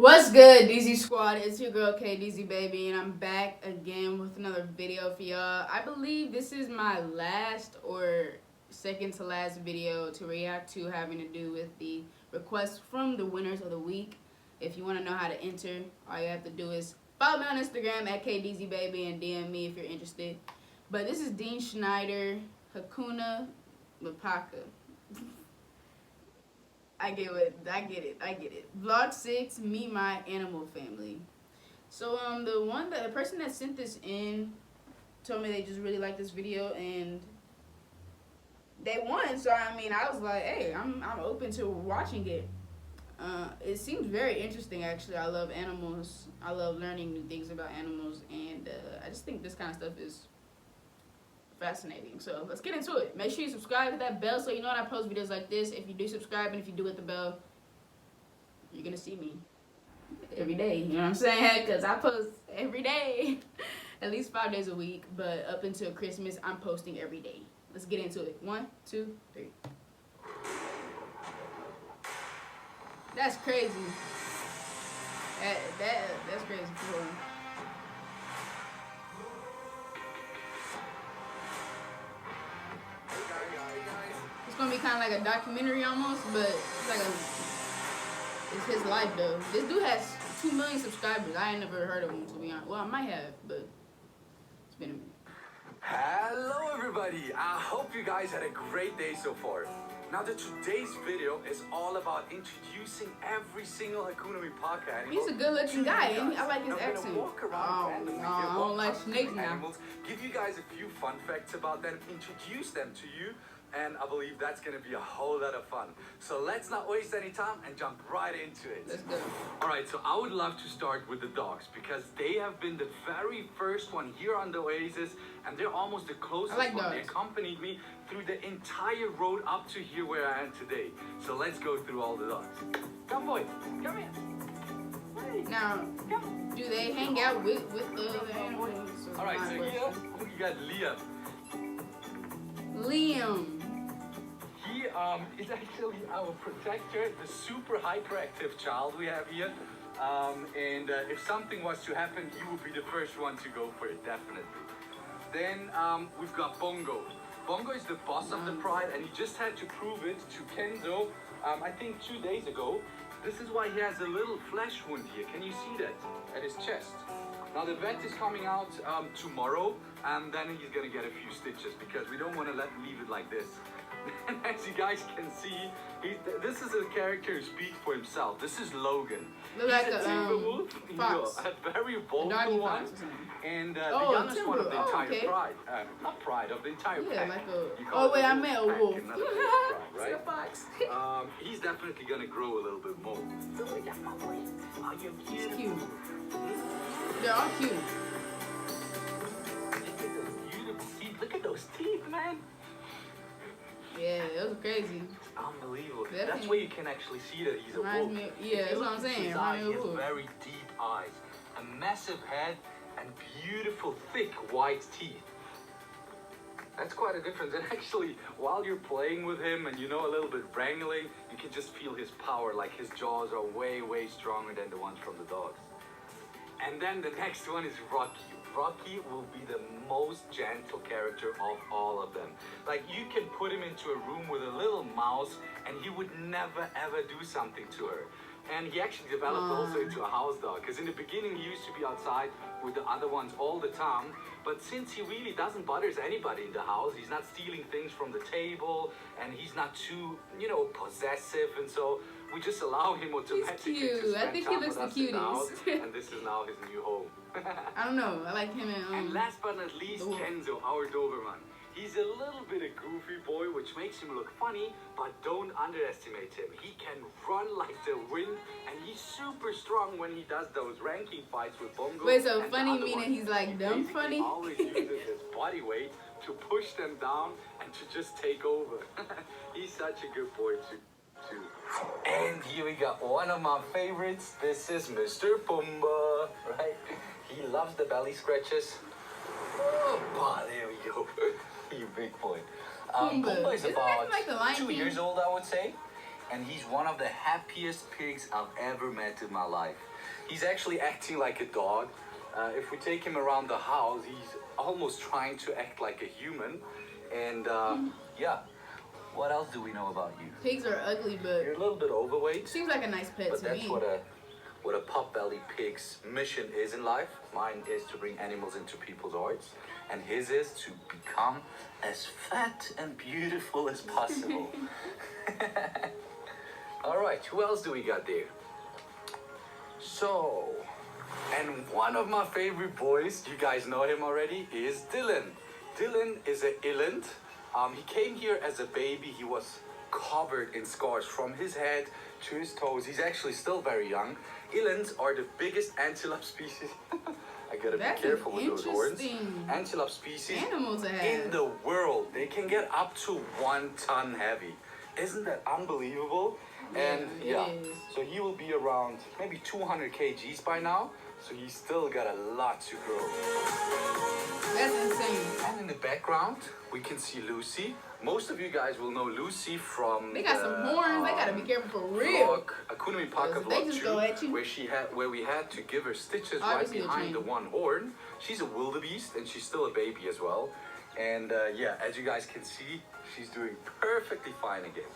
What's good, DZ Squad? It's your girl KDZ Baby, and I'm back again with another video for y'all. I believe this is my last or second to last video to react to, having to do with the requests from the winners of the week. If you want to know how to enter, all you have to do is follow me on Instagram at KDZ Baby and DM me if you're interested. But this is Dean Schneider, Hakuna Matata. I get it. Vlog 6, Me, My Animal Family. So the person that sent this in told me they just really liked this video and they won. So I mean, I was like, hey, I'm open to watching it. It seems very interesting, actually. I love animals. I love learning new things about animals, and I just think this kind of stuff is fascinating. So let's get into it. Make sure you subscribe, hit that bell so you know when I post videos like this. If you do subscribe and if you do hit the bell, you're gonna see me every day. You know what I'm saying? Because I post every day, at least 5 days a week. But up until Christmas, I'm posting every day. Let's get into it. 1, 2, 3. That's crazy. That's crazy. Cool. It's gonna be kind of like a documentary almost, but it's his life though. This dude has 2 million subscribers. I ain't never heard of him, to be honest. Well, I might have, but it's been a minute. Hello everybody, I hope you guys had a great day so far. Now today's video is all about introducing every single Hakuna Matata animal. He's a good looking guy, and I like his accent. Walk around I don't like snakes now. Animals, give you guys a few fun facts about them, introduce them to you, and I believe that's going to be a whole lot of fun. So let's not waste any time and jump right into it. Let's go. Alright, so I would love to start with the dogs because they have been the very first one here on the Oasis, and they're almost the closest one. Dogs. They accompanied me through the entire road up to here where I am today. So let's go through all the dogs. Come boy, come here. Hey. Now, do they hang out with the other animals? Alright, so here you got Liam. Liam. He is actually our protector, the super hyperactive child we have here. If something was to happen, he would be the first one to go for it, definitely. Then we've got Bongo. Bongo is the boss of the pride, and he just had to prove it to Kenzo, I think 2 days ago. This is why he has a little flesh wound here. Can you see that? At his chest. Now the vet is coming out tomorrow, and then he's gonna get a few stitches because we don't want to leave it like this. And as you guys can see, this is a character who speaks for himself. This is Logan. Look He's like a timber wolf, a very vocal one, and the youngest one of the entire pride. Not pride, of the entire pack. Like I meant a wolf. Right? A fox. He's definitely gonna grow a little bit more. Oh, you're cute. He's cute. They're all cute. Look at those beautiful teeth. Look at those teeth, man. Yeah, it was crazy. It's unbelievable. That's where you can actually see that he's a wolf. Yeah, that's what I'm saying. He has very deep eyes, a massive head, and beautiful, thick, white teeth. That's quite a difference. And actually, while you're playing with him and a little bit wrangling, you can just feel his power. Like his jaws are way, way stronger than the ones from the dogs. And then the next one is Rocky. Rocky will be the most gentle character of all of them. Like, you can put him into a room with a little mouse and he would never ever do something to her. And he actually developed also into a house dog, because in the beginning he used to be outside with the other ones all the time. But since he really doesn't bother anybody in the house, he's not stealing things from the table, and he's not too, possessive, and so we just allow him automatically to spend I think he looks the cutest. And this is now his new home. I don't know. I like him and last but not least, Kenzo, our Doberman. He's a little bit a goofy boy, which makes him look funny, but don't underestimate him. He can run like the wind, and he's super strong when he does those ranking fights with Bongo. Wait, so funny meaning he's like dumb funny? He always uses his body weight to push them down and to just take over. He's such a good boy too. And here we got one of my favorites. This is Mr. Pumbaa, right? He loves the belly scratches. Oh, there we go. You big boy. Pumbaa is about like the Lion 2 King? years old, I would say. and he's one of the happiest pigs I've ever met in my life. He's actually acting like a dog. If we take him around the house, he's almost trying to act like a human. And yeah, what else do we know about you? Pigs are ugly, but You're a little bit overweight. seems like a nice pet But to that's me. what a pot-bellied pig's mission is in life. Mine is to bring animals into people's hearts, and his is to become as fat and beautiful as possible. All right, who else do we got there? So, and one of my favorite boys, you guys know him already, is Dylan. Dylan is an eland. He came here as a baby. He was covered in scars from his head to his toes. He's actually still very young. Elands are the biggest antelope species. I gotta That's be careful with those horns. interesting Antelope species animals to have. in the world. They can get up to 1 ton heavy. Isn't that unbelievable? And Yeah, it is. so he will be around maybe 200 kgs by now. So he's still got a lot to grow. That's insane. And in the background, we can see Lucy. Most of you guys will know Lucy from They got some horns. They gotta be careful for real. vlog, Akuna Mipaka They vlog just 2, go at you. where we had to give her stitches Obviously right a behind the train. one horn. She's a wildebeest and she's still a baby as well. And yeah, as you guys can see, she's doing perfectly fine again.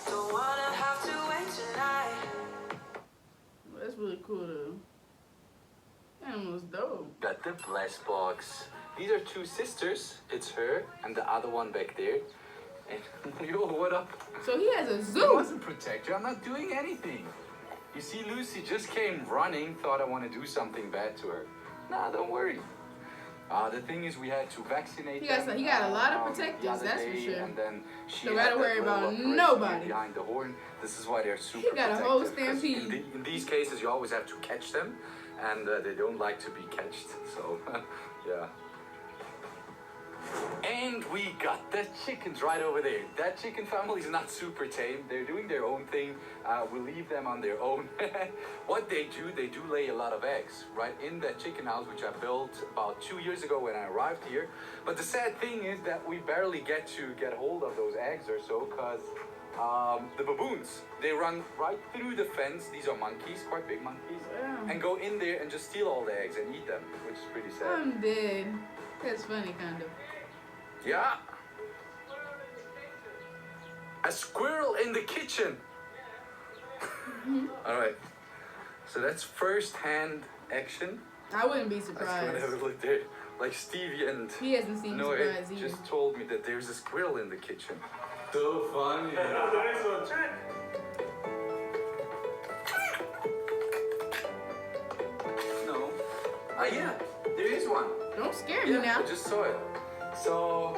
Don't wanna have to wait tonight. That's really cool though. Animals dope. Got the bless box. These are 2 sisters. It's her and the other one back there. And yo, what up? So he has a I zoo. wasn't protect you. I'm not doing anything. You see, Lucy just came running, thought I want to do something bad to her. Nah, don't worry. The thing is, we had to vaccinate He got them, a lot of the protectors, other that's for day, sure. And then she Don't had gotta that worry little about operation nobody. behind the horn. This is why they're super He got a whole protective, 'cause stampede. In these cases, you always have to catch them, and they don't like to be catched. So, yeah. And we got the chickens right over there. That chicken family is not super tame. They're doing their own thing. We leave them on their own. What they do lay a lot of eggs, right? In that chicken house, which I built about 2 years ago when I arrived here. But the sad thing is that we barely get hold of those eggs or so, because the baboons, they run right through the fence. These are monkeys, quite big monkeys, Yeah. and go in there and just steal all the eggs and eat them, which is pretty sad. I'm dead. That's funny, kind of. Yeah. A squirrel in the kitchen. All right. So that's first-hand action. I wouldn't be Let's go and have surprised. a look there. Like Stevie and He hasn't seen Noah surprise either. just told me that there's a squirrel in the kitchen. So funny. No. Ah, yeah. There is one. Don't scare me now. I just saw it. So,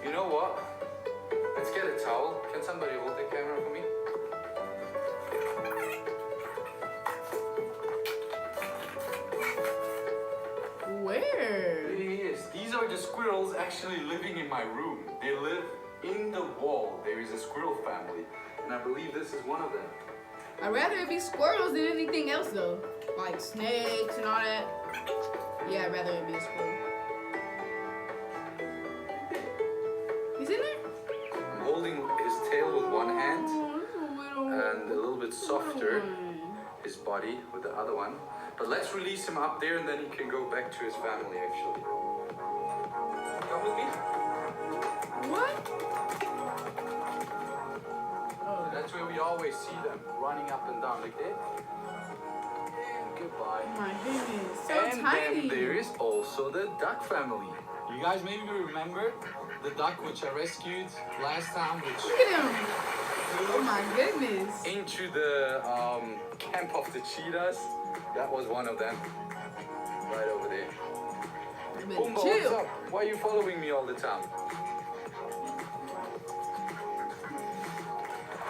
you know what? Let's get a towel. Can somebody hold the camera for me? Where? There he is. These are the squirrels actually living in my room. They live in the wall. There is a squirrel family. And I believe this is one of them. I'd rather it be squirrels than anything else, though. Like snakes and all that. Yeah, I'd rather it be a squirrel. He's in there? I'm holding his tail with one hand Oh, it's a little, and a little bit softer one. his body with the other one. But let's release him up there and then he can go back to his family actually. Come with me. What? Oh, That's where we always see them running up and down like that. And goodbye. my goodness. So And tiny. then there is also the duck family. You guys maybe remember the duck which I rescued last time, which Look at him. Oh my goodness. into the camp of the cheetahs. That was one of them. Right over there. You better Boomba, what's chill. up? Why are you following me all the time?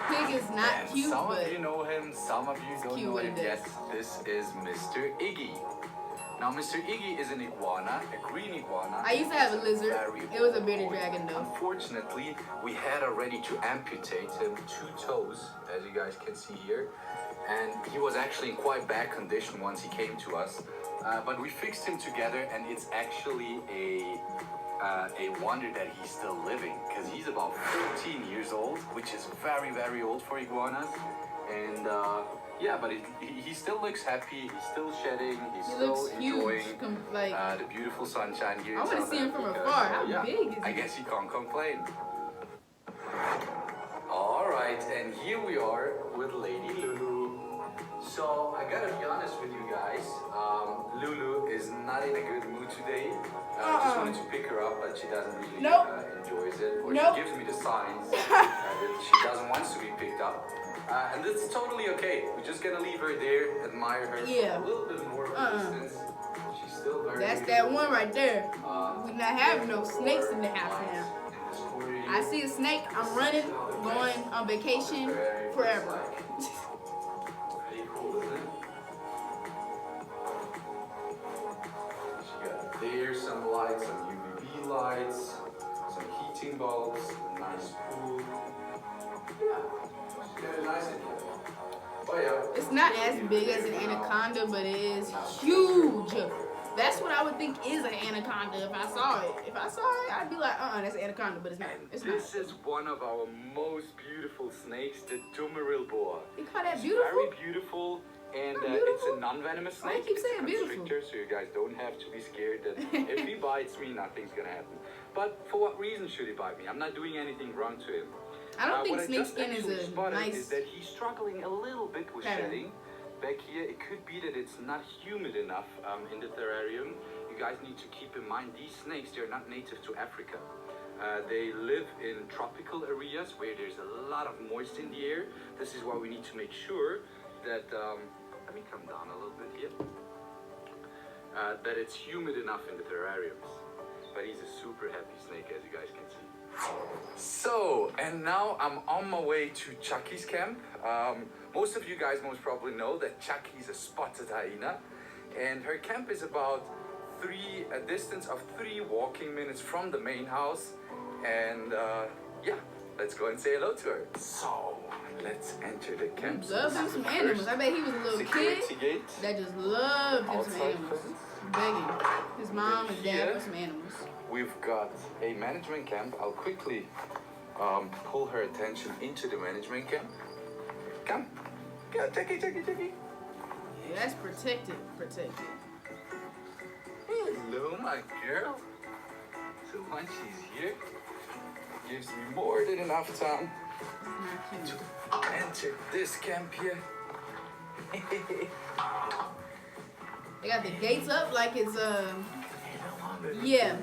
Pig is not And cute, some but of you know him, some of you don't cute know when him it yet. does. This is Mr. Iggy. Now, Mr. Iggy is an iguana, a green iguana. I used to have a lizard. Very It was a old bearded boy. dragon, though. Unfortunately, we had already to amputate him 2 toes, as you guys can see here. And he was actually in quite bad condition once he came to us. But we fixed him together, and it's actually a a wonder that he's still living, because he's about 14 years old, which is very, very old for iguanas. And yeah, but he still looks happy. He's still shedding. He's still enjoying the beautiful sunshine here. I want to see him from afar. How big is he? I guess he can't complain. All right, and here we are with Lady Lulu. So I gotta be honest with you guys. Lulu is not in a good mood today. I just wanted to pick her up, but she doesn't really enjoys it, or she gives me the signs that she doesn't want to be picked up. And that's totally okay. We're just gonna leave her there, admire her for a little bit more of a distance. She's still very That's beautiful. that one right there. We're not having no snakes in the house now. I see a snake, I'm running, going on vacation forever. Pretty cool, isn't it? She got there some lights, some UVB lights, some heating bulbs, a nice pool. Yeah, she's got a nice idea. Oh yeah. It's not as big as an anaconda, but it is huge. That's what I would think is an anaconda if I saw it. If I saw it, I'd be like, that's an anaconda, but it's not. It's This not. is one of our most beautiful snakes, the Dumaril boa. You call that It's beautiful? very beautiful, and it's a non-venomous Why snake. you keep It's saying a beautiful? constrictor, so you guys don't have to be scared that if he bites me, nothing's gonna happen. But for what reason should he bite me? I'm not doing anything wrong to him. I don't think what I snake just skin is actually a spotted nice is that he's struggling a little bit with pattern. shedding. Back here, it could be that it's not humid enough in the terrarium. You guys need to keep in mind these snakes, they're not native to Africa. They live in tropical areas where there's a lot of moisture in the air. This is why we need to make sure that, let me come down a little bit here, that it's humid enough in the terrariums. But he's a super happy snake, as you guys can see. So, and now I'm on my way to Chucky's camp. Most of you guys most probably know that Chucky's a spotted hyena, and her camp is about a distance of 3 walking minutes from the main house. And yeah, let's go and say hello to her. So, let's enter the camp. Love him some animals. I bet he was a little kid Security gate. that just loved him some Outside animals. fence. Begging his mom and dad Here. for some animals. We've got a management camp. I'll quickly pull her attention into the management camp. Come. Go, Chucky. Yeah, that's protected. Hello, my girl. So once she's here, gives me more than enough time It's to not cute. enter this camp here. They got the gates up like it's yeah.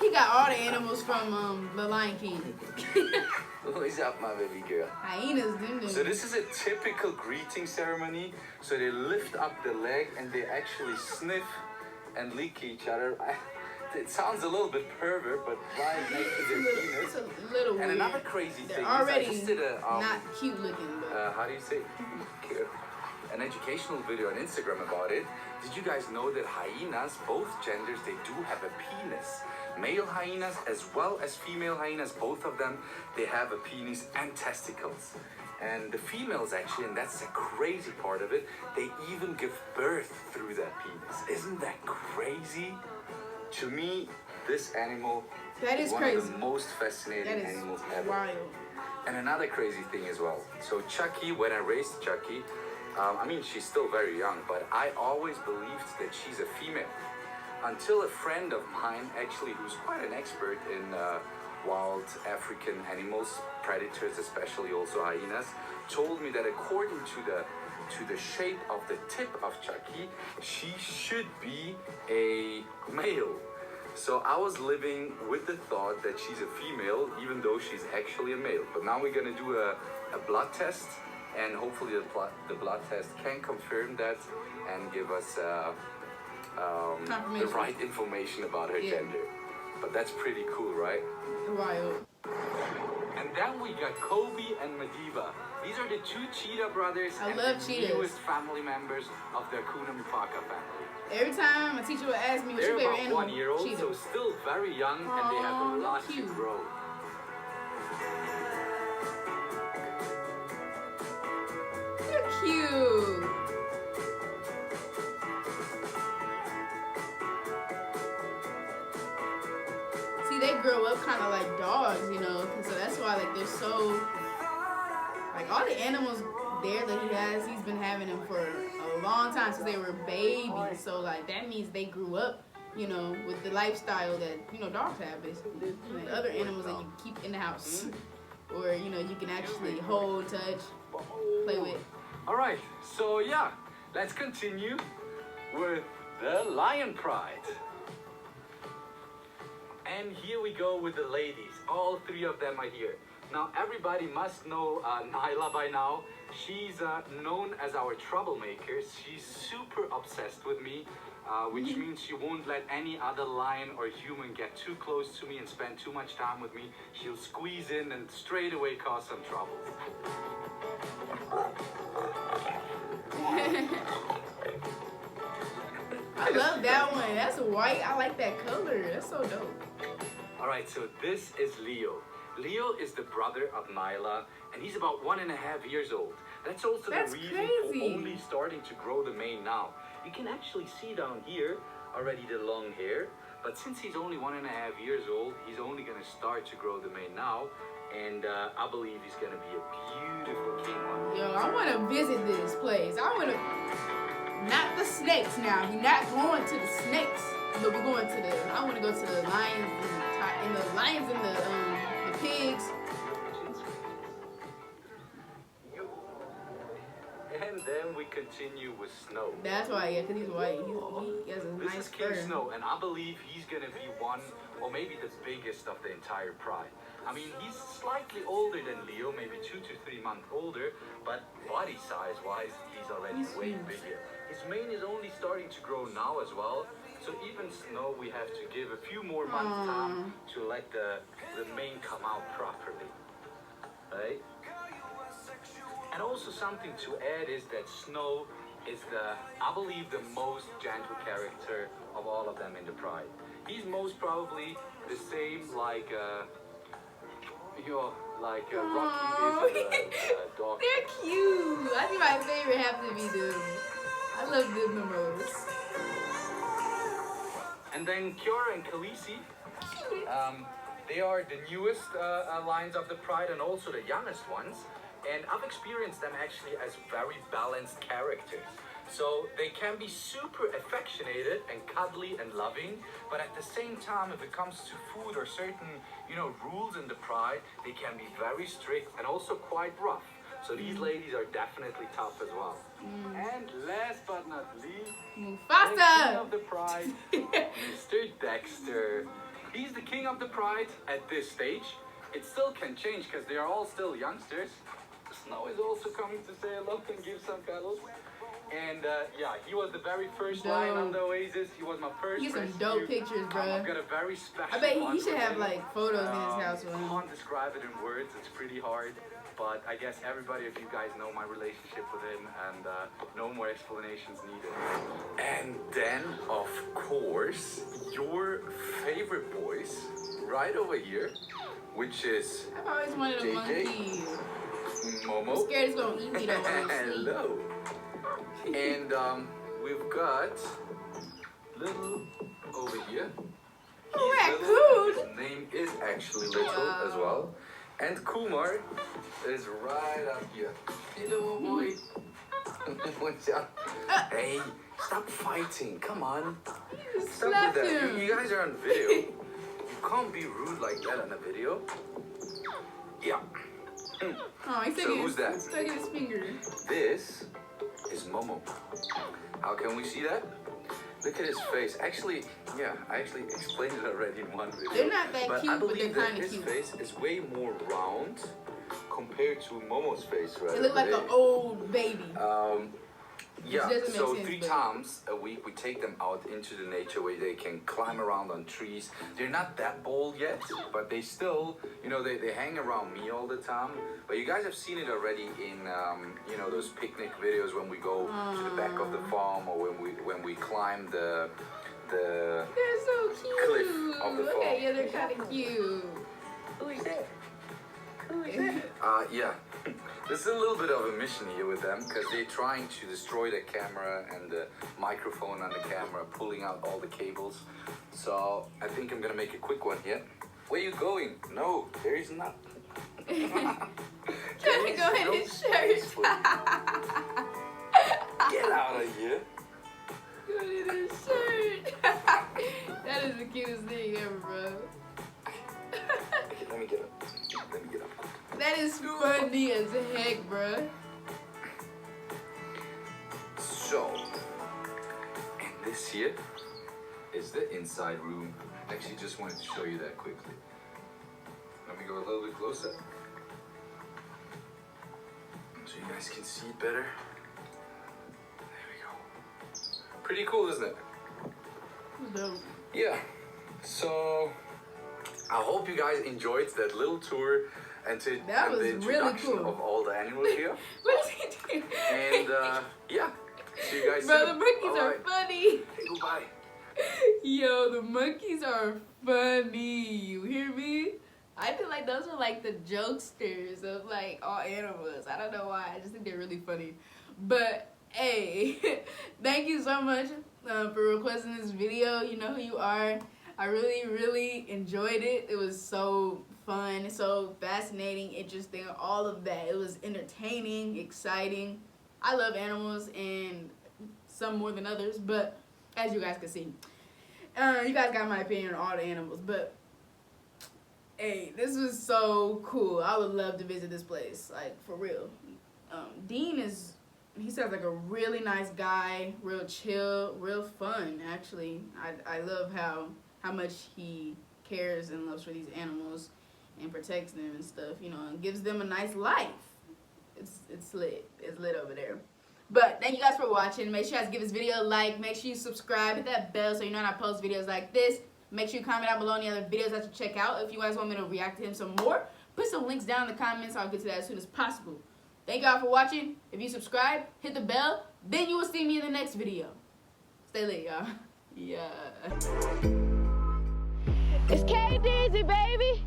He got all the animals from the Lion King. What's up, my baby girl? Hyenas, them. So this is a typical greeting ceremony. So they lift up the leg and they actually sniff and lick each other. It sounds a little bit pervert, but right next to their It's penis. a little weird. And another crazy They're thing already is I just did a not cute looking, but how do you say, an educational video on Instagram about it. Did you guys know that hyenas, both genders, they do have a penis? Male hyenas as well as female hyenas, both of them, they have a penis and testicles. And the females actually, and that's the crazy part of it, they even give birth through that penis. Isn't that crazy? To me, this animal that is one crazy. of the most fascinating That is animals ever. wild. And another crazy thing as well. So Chucky, when I raised Chucky, I mean, she's still very young, but I always believed that she's a female. Until a friend of mine, actually, who's quite an expert in wild African animals, predators, especially also hyenas, told me that according to the shape of the tip of Chucky, she should be a male. So I was living with the thought that she's a female, even though she's actually a male. But now we're gonna do a blood test, and hopefully the blood test can confirm that and give us the right information about her gender. But that's pretty cool, right? Wild. And then we got Kobe and Madiba. These are the 2 Cheetah brothers I and love the cheetahs. newest family members of the Hakuna Matata family. Every time a teacher would ask me, what's They're your favorite about animal? 1 year old, Cheetah. so still very young, and they have a lot to cute. grow. They're cute. See, they grow up kind of like dogs, you know. So that's why like they're so like all the animals there that he has, he's been having them for a long time since they were babies. So like that means they grew up, you know, with the lifestyle that, you know, dogs have basically. Like other animals that you keep in the house, or you know, you can actually hold, touch, play with. All right, so yeah, let's continue with the Lion Pride. And here we go with the ladies. All three of them are here. Now, everybody must know Nyla by now. She's known as our troublemaker. She's super obsessed with me, which means she won't let any other lion or human get too close to me and spend too much time with me. She'll squeeze in and straight away cause some trouble. I love that one. That's white. I like that color. That's so dope. All right, so this is Leo. Leo is the brother of Nyla, and he's about 1.5 years old. That's also the reason crazy. for only starting to grow the mane now. You can actually see down here already the long hair, but since he's only 1.5 years old, he's only gonna start to grow the mane now, and I believe he's gonna be a beautiful king one. Yo, I want to visit this place. I want to, not the snakes now. We're not going to the snakes, but we're going to the, I want to go to the lions and the pigs. And then we continue with Snow. That's why, yeah, because he's white. He has a This nice is King fur. Snow, and I believe he's gonna be one, or maybe the biggest of the entire pride. I mean, he's slightly older than Leo, maybe 2 to 3 months older, but body size-wise, he's already way bigger. His mane is only starting to grow now as well, so even Snow, we have to give a few more months time to let the mane come out properly, right? And also something to add is that Snow is I believe, the most gentle character of all of them in the pride. He's most probably the same like Rocky is a dog. They're cute. I think my favorite have to be them. I love them the most. And then Kiara and Khaleesi, they are the newest lions of the pride and also the youngest ones. And I've experienced them actually as very balanced characters. So they can be super affectionate and cuddly and loving, but at the same time, if it comes to food or certain, you know, rules in the pride, they can be very strict and also quite rough. So these ladies are definitely tough as well. And last but not least, the king of the pride, Mr. Dexter. He's the king of the pride at this stage. It still can change because they are all still youngsters. Snow is also coming to say hello and give some cuddles. And yeah, he was the very first lion on the Oasis. He was my first. He's some rescue. dope pictures, bro. I've got a very special. I bet one he should for have him. like photos in his house with I him. can't describe it in words. It's pretty hard. But I guess everybody of you guys know my relationship with him, and no more explanations needed. And then, of course, your favorite boys, right over here, which is I've always wanted a JJ. monkey. Momo. I'm scared it's gonna eat me though when I sleep. Hello. And we've got Little over here. He's little. His name is actually Little as well. And Kumar is right up here. Hello, boy. What's up? Hey, stop fighting. Come on. Stop Slap with that. him. You guys are on video. You can't be rude like that on a video. Yeah. Oh, he's So who's that? stuck in his finger. This is Momo. How can we see that? Look at his face. Actually, yeah, I actually explained it already in one video. They're not that cute, I but they're believe that kind of his cute. face is way more round compared to Momo's face, right? They look like an old baby. Yeah, doesn't so make sense, 3 but- times a week we take them out into the nature where they can climb around on trees. They're not that bold yet, but they still, you know, they hang around me all the time. But you guys have seen it already in, you know, those picnic videos when we go to the back of the farm or when we climb the They're so cute. cliff of the Okay, fall. yeah, they're kind of cute. Who is that? Who is that? Yeah. This is a little bit of a mission here with them because they're trying to destroy the camera and the microphone on the camera, pulling out all the cables. So I think I'm gonna make a quick one here. Where you going? No, there is not. Trying to go in his shirt. Get out of here. Go in his shirt. That is the cutest thing ever, bro. Okay, let me get up. That is funny as heck, bro. So, and this here is the inside room. Actually, just wanted to show you that quickly. Let me go a little bit closer, so you guys can see it better. There we go. Pretty cool, isn't it? Dope. Yeah. So, I hope you guys enjoyed that little tour and the introduction really cool. of all the animals here. What is he doing? And yeah, see you guys Bro, soon. the monkeys are Alright. funny. Hey, goodbye. Yo, the monkeys are funny. You hear me? I feel like those are like the jokesters of like all animals. I don't know why. I just think they're really funny. But hey, thank you so much for requesting this video. You know who you are. I really enjoyed it. It was so fun, so fascinating, interesting, all of that. It was entertaining, exciting. I love animals, and some more than others, but as you guys can see, you guys got my opinion on all the animals. But hey, this was so cool. I would love to visit this place, like for real. Dean he sounds like a really nice guy, real chill, real fun. Actually, I love how much he cares and loves for these animals and protects them and stuff, you know, and gives them a nice life. It's lit. It's lit over there. But thank you guys for watching. Make sure you guys give this video a like. Make sure you subscribe, hit that bell so you know when I post videos like this. Make sure you comment down below any other videos that you check out. If you guys want me to react to him some more, put some links down in the comments. I'll get to that as soon as possible. Thank y'all for watching. If you subscribe, hit the bell, then you will see me in the next video. Stay lit, y'all. Yeah. It's KDZ, baby.